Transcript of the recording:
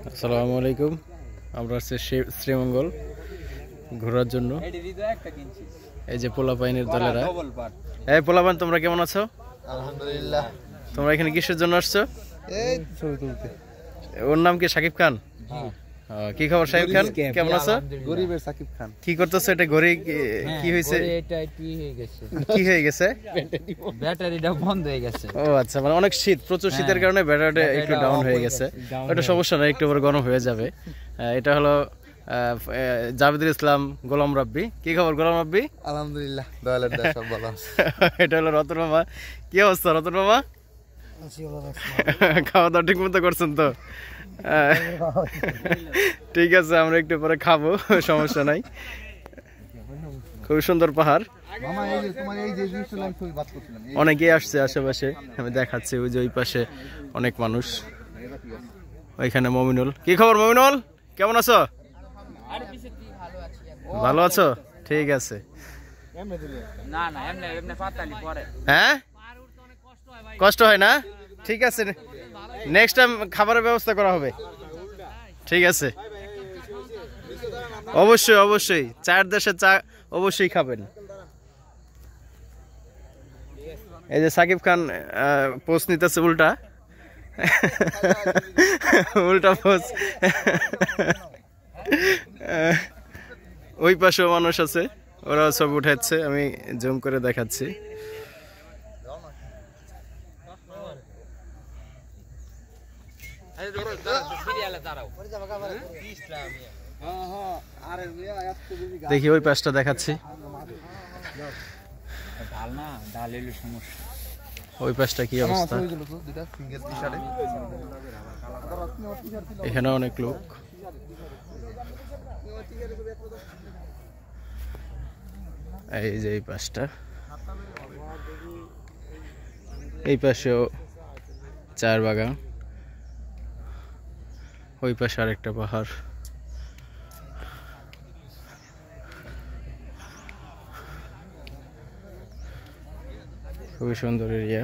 আসসালামু আলাইকুম। আমরা আসছি শ্রীমঙ্গল ঘোরার জন্য। এই যে পোলাপাইনের দলেরা। এই পোলাপাইন, তোমরা কেমন আছো? আলহামদুলিল্লাহ। তোমরা এখানে কিসের জন্য আসছো? এই ছবি তুলতে। ওর নাম কি? সাকিব খান। কি খবর সাকিব খান, কেমন আছো? গরিবের সাকিব খান। কি করতেছো? এটা ঘড়ি কি হয়েছে? কি হয়ে গেছে? ব্যাটারিটা বন্ধ হয়ে গেছে। ও আচ্ছা, মানে অনেক শীত, প্রচুর শীতের কারণে ব্যাটারিটা একটু ডাউন হয়ে গেছে। ওটা সমস্যা না, একটু পরে গরম হয়ে যাবে। এটা হলো জাভেদুল ইসলাম গোলাম রাব্বি। কি খবর গোলাম রাব্বি? আলহামদুলিল্লাহ, দয়ালের দয়া, সব ভালো আছে। এটা হলো রতন মামা। কি অবস্থা রতন মামা? খাওয়া দাওয়া ঠিক মতো করছেন তো? ঠিক আছে, আমরা একটু পরে খাবো, সমস্যা নাই। খুব সুন্দর পাহাড়। অনেকেই আসছে আশেপাশে, আমি দেখাচ্ছি। ওই যে ওই পাশে অনেক মানুষ। ওইখানে মমিনুল। কি খবর মমিনুল, কেমন আছো? ভালো আছো? ঠিক আছে। হ্যাঁ, কষ্ট হয় না? ঠিক আছে, নেক্সট টাইম খাবারের ব্যবস্থা করা হবে। ঠিক আছে, অবশ্যই অবশ্যই। চার দেশে চা অবশ্যই খাবেন। এই যে সাকিব খান পোস্ট নিতেছে উল্টা উল্টা পোস্ট। ওই পাশেও মানুষ আছে, ওরা সব উঠাচ্ছে, আমি জুম করে দেখাচ্ছি। দেখি ওই পাশটা দেখাচ্ছি। ওই পাশটা কি অবস্থা? এখানে অনেক লোক। এই যে এই পাশটা, এই পাশেও চার বাগান। ওই পাশে আরেকটা পাহাড়। খুবই সুন্দর এরিয়া।